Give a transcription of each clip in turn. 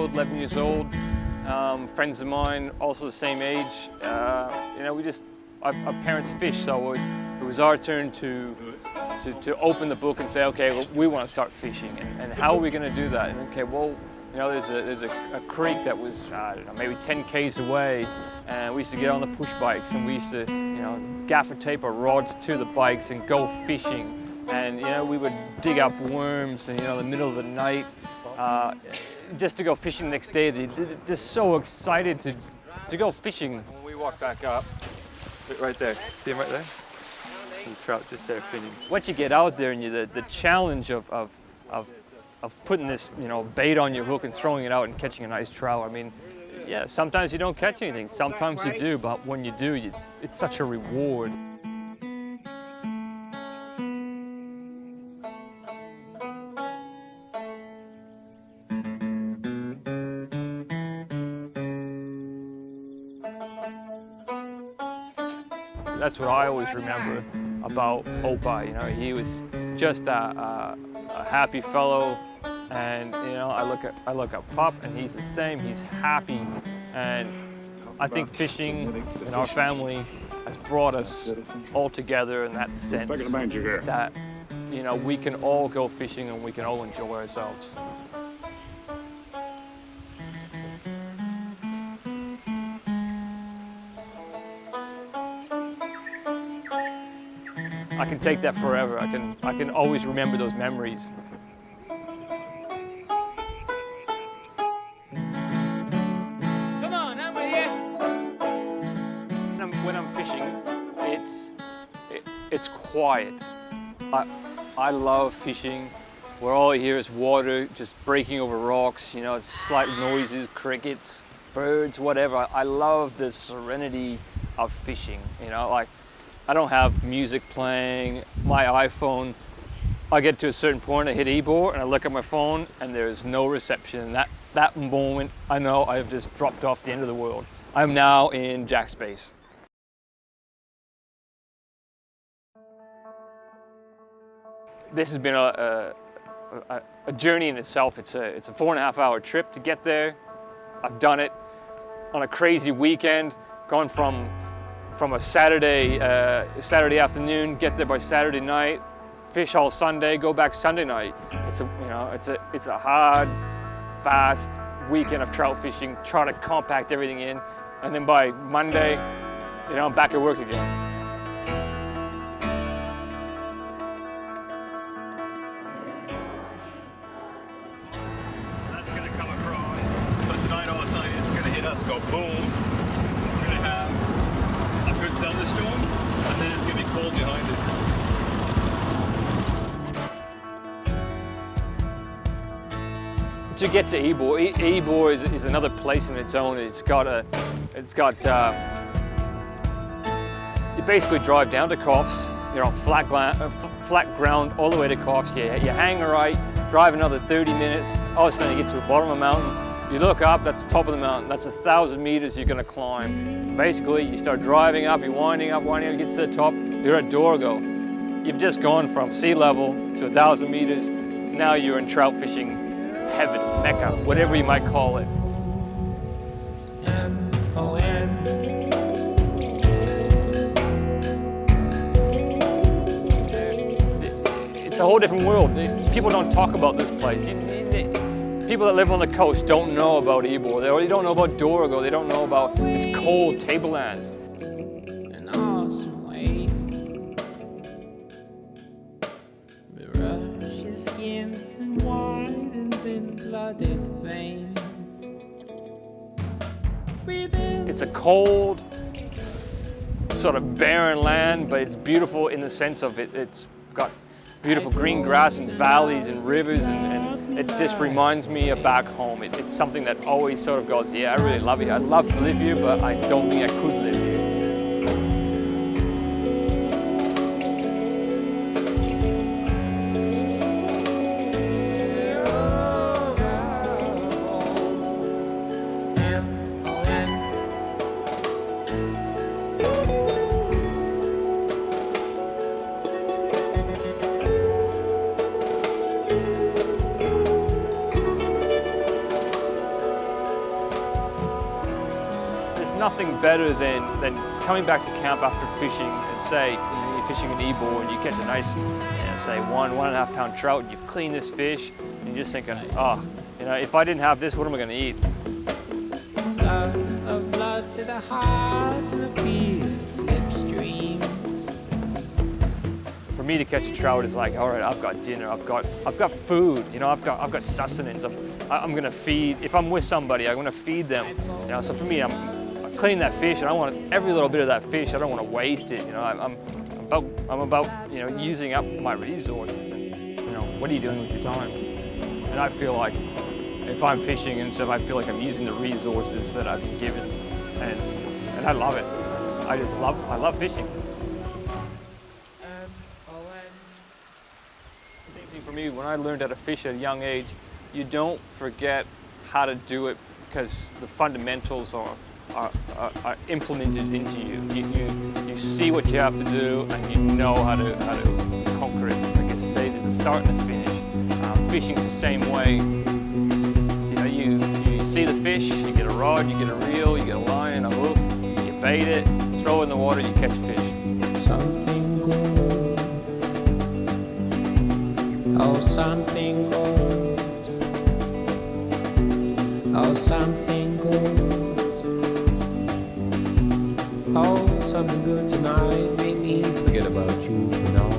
old, 11 years old. Friends of mine, also the same age. You know, our parents fished, so it was our turn to open the book and say, okay, well, we want to start fishing, and how are we going to do that? And okay, well, you know, there's a creek that was, I don't know, maybe 10 k's away, and we used to get on the push bikes, and we used to, you know, gaffer tape our rods to the bikes and go fishing. And, you know, we would dig up worms, and, you know, in the middle of the night, just to go fishing the next day. They're just so excited to go fishing. When we walk back up, right there, see him right there? The trout just there feeding. Once you get out there and the challenge of putting this, you know, bait on your hook and throwing it out and catching a nice trout. I mean, yeah, sometimes you don't catch anything, sometimes you do, but when you do, it's such a reward. That's what I always remember about Opa. You know, he was just a happy fellow, and you know, I look at Pop, and he's the same. He's happy, and I think fishing in our family has brought us all together in that sense that, you know, we can all go fishing and we can all enjoy ourselves. I can take that forever. I can always remember those memories. Come on, I'm with you. When I'm fishing, it's quiet. I love fishing where all you hear is water just breaking over rocks. You know, slight noises, crickets, birds, whatever. I love the serenity of fishing. You know, like, I don't have music playing, my iPhone, I get to a certain point, I hit EBOR and I look at my phone and there's no reception. And that moment, I know I've just dropped off the end of the world. I'm now in Jack space. This has been a journey in itself. It's a 4.5-hour trip to get there. I've done it on a crazy weekend, gone from a Saturday afternoon, get there by Saturday night, fish all Sunday, go back Sunday night. It's a hard, fast weekend of trout fishing, try to compact everything in, and then by Monday, you know, I'm back at work again. That's gonna come across, but tonight all of a sudden it's gonna hit us, go boom. We're gonna have a good thunderstorm, and then it's going to be cold behind it. To get to EBOR is another place in its own. You basically drive down to Coffs, you're on flat ground all the way to Coffs. You hang a right, drive another 30 minutes, all of a sudden you get to the bottom of the mountain. You look up, that's the top of the mountain. That's 1,000 meters you're gonna climb. Basically, you start driving up, you're winding up, you get to the top, you're at Dorgo. You've just gone from sea level to 1,000 meters. Now you're in trout fishing heaven, Mecca, whatever you might call it. It's a whole different world. People don't talk about this place. People that live on the coast don't know about EBOR. They don't know about Dorgo. They don't know about its cold tablelands. An awesome way. The rush is skin and widens in flooded veins. It's a cold, sort of barren land, but it's beautiful in the sense of it's got beautiful green grass and valleys and rivers, and it just reminds me of back home. It's something that always sort of goes, yeah, I really love it. I'd love to live here, but I don't think I could live here. nothing better than coming back to camp after fishing and say, you're fishing an EBOR and you catch a nice, say 1.5 pound trout, and you've cleaned this fish, and you're just thinking, oh, if I didn't have this, what am I going to eat? Blood to the heart and the field slipstreams. For me to catch a trout is like, all right, I've got dinner, I've got food, I've got sustenance. I'm going to feed. If I'm with somebody, I'm going to feed them. So for me, I'm cleaning that fish, and I want every little bit of that fish. I don't want to waste it. I'm about using up my resources. And what are you doing with your time? And I feel like if I'm fishing and stuff, I feel like I'm using the resources that I've been given, and I love it. I love fishing. Same thing for me. When I learned how to fish at a young age, you don't forget how to do it because the fundamentals are implemented into you. You see what you have to do, and you know how to conquer it. Like I say, there's a start and a finish. Fishing's the same way. You see the fish, you get a rod, you get a reel, you get a line, a hook, you bait it, throw it in the water, you catch fish. Something gold, oh something gold, oh something gold, oh something good tonight, make me forget about you for now.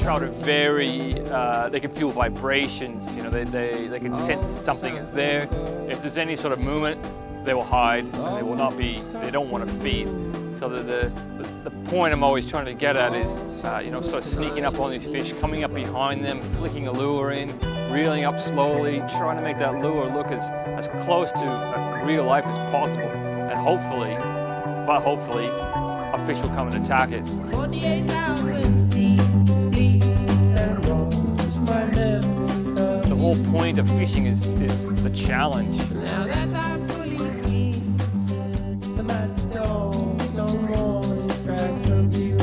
Trout are very, they can feel vibrations, they can sense something is there. If there's any sort of movement, they will hide, and they don't want to feed. So the point I'm always trying to get at is, sort of sneaking up on these fish, coming up behind them, flicking a lure in, reeling up slowly, trying to make that lure look as close to real life as possible. And hopefully, a fish will come and attack it. 48,000 seeds, bleeds and rolls, my memories of The whole point of fishing is the challenge. now that I'm fully clean, the matadors no more distract from view.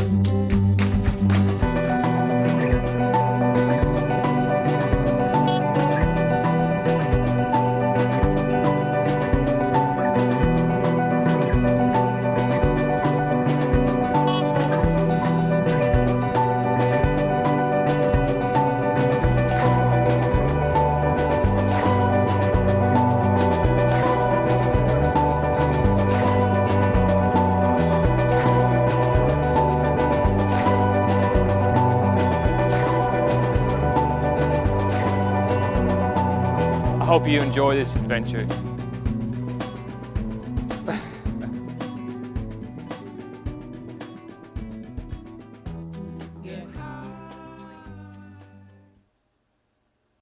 I hope you enjoy this adventure.